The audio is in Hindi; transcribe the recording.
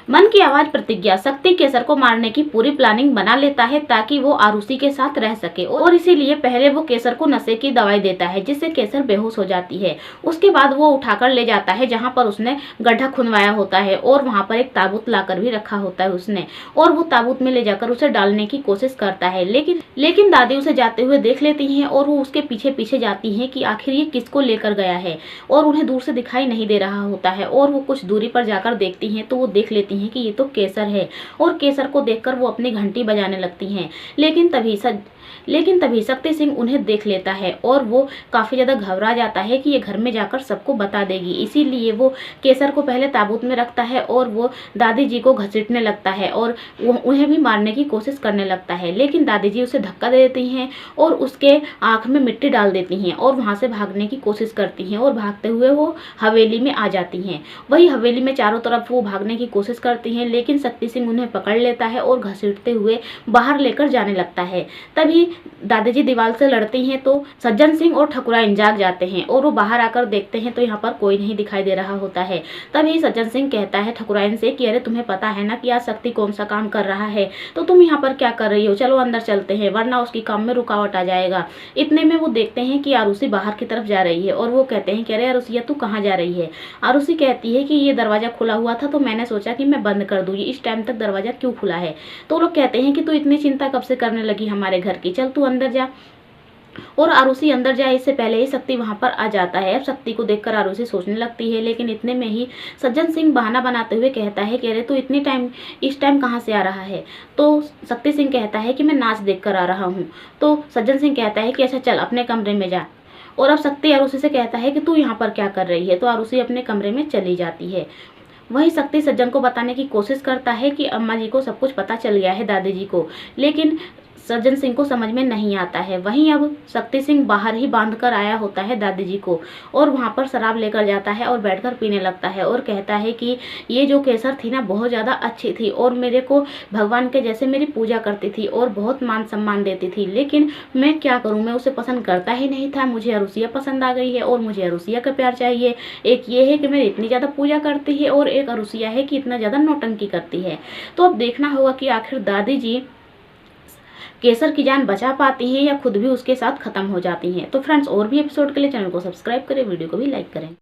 मन की आवाज प्रतिज्ञा। शक्ति केसर को मारने की पूरी प्लानिंग बना लेता है ताकि वो आरुषि के साथ रह सके और इसीलिए पहले वो केसर को नशे की दवाई देता है जिससे केसर बेहोश हो जाती है। उसके बाद वो उठाकर ले जाता है जहाँ पर उसने गड्ढा खुनवाया होता है और वहाँ पर एक ताबूत लाकर भी रखा होता है उसने, और वो ताबूत में ले जाकर उसे डालने की कोशिश करता है। लेकिन दादी उसे जाते हुए देख लेती हैं और वो उसके पीछे पीछे जाती हैं कि आखिर ये किसको लेकर गया है, और उन्हें दूर से दिखाई नहीं दे रहा होता है। और वो कुछ दूरी पर जाकर देखती हैं तो वो देख लेती हैं कि ये तो केसर है, और केसर को देखकर वो अपनी घंटी बजाने लगती हैं। लेकिन तभी शक्ति सिंह उन्हें देख लेता है और वो काफ़ी ज़्यादा घबरा जाता है कि ये घर में जाकर सबको बता देगी। इसीलिए वो केसर को पहले ताबूत में रखता है और वो दादी जी को घसीटने लगता है और उन्हें भी मारने की कोशिश करने लगता है। लेकिन दादी जी उसे धक्का दे देती हैं और उसके आँख में मिट्टी डाल देती हैं और वहाँ से भागने की कोशिश करती हैं, और भागते हुए वो हवेली में आ जाती हैं। वही हवेली में चारों तरफ वो भागने की कोशिश करती हैं, लेकिन शक्ति सिंह उन्हें पकड़ लेता है और घसीटते हुए बाहर लेकर जाने लगता है। तभी दादी जी दीवार से लड़ती हैं तो सज्जन सिंह और ठकुराइन जाग जाते हैं और वो बाहर आकर देखते हैं तो यहाँ पर कोई नहीं दिखाई दे रहा होता है। तभी सज्जन सिंह कहता है ठकुराइन से कि अरे तुम्हें पता है ना कि आज शक्ति कौन सा काम कर रहा है, तो तुम यहाँ पर क्या कर रही हो, चलो अंदर चलते हैं वरना उसकी काम में रुकावट आ जाएगा। इतने में वो देखते हैं कि आरुषि बाहर की तरफ जा रही है और वो कहते हैं कि अरे आरुषिया तू कहाँ जा रही है। आरुषि कहती है कि ये दरवाजा खुला हुआ था तो मैंने सोचा कि मैं बंद कर दूँ, इस टाइम तक दरवाजा क्यों खुला है। तो लोग कहते हैं कि तू इतनी चिंता कब से करने लगी हमारे घर की, चल तू अंदर जा। और आरुषि अंदर जाए इससे पहले ही शक्ति वहां पर आ जाता है। अब शक्ति को देखकर आरुषि सोचने लगती है, लेकिन इतने में ही सज्जन सिंह बहाना बनाते हुए कहता है कि अरे तू इस टाइम कहाँ से आ रहा है। तो शक्ति सिंह कहता है कि मैं नाच देख कर आ रहा हूँ। तो सज्जन सिंह कहता है कि अच्छा चल अपने कमरे में जा। और अब शक्ति आरुषि से कहता है कि तू यहाँ पर क्या कर रही है। तो आरुषि अपने कमरे में चली जाती है। वही शक्ति सज्जन को बताने की कोशिश करता है कि अम्मा जी को सब कुछ पता चल गया है, दादी जी को, लेकिन सज्जन सिंह को समझ में नहीं आता है। वहीं अब शक्ति सिंह बाहर ही बांध कर आया होता है दादी जी को और वहाँ पर शराब लेकर जाता है और बैठकर पीने लगता है और कहता है कि ये जो केसर थी ना बहुत ज़्यादा अच्छी थी और मेरे को भगवान के जैसे मेरी पूजा करती थी और बहुत मान सम्मान देती थी, लेकिन मैं क्या करूँ, मैं उसे पसंद करता ही नहीं था। मुझे अरुषिया पसंद आ गई है और मुझे अरुषिया का प्यार चाहिए। एक ये है कि मेरी इतनी ज़्यादा पूजा करती है और एक अरुषिया है कि इतना ज़्यादा नौटंकी करती है। तो अब देखना होगा कि आखिर दादी जी केसर की जान बचा पाती हैं या खुद भी उसके साथ खत्म हो जाती हैं। तो फ्रेंड्स और भी एपिसोड के लिए चैनल को सब्सक्राइब करें, वीडियो को भी लाइक करें।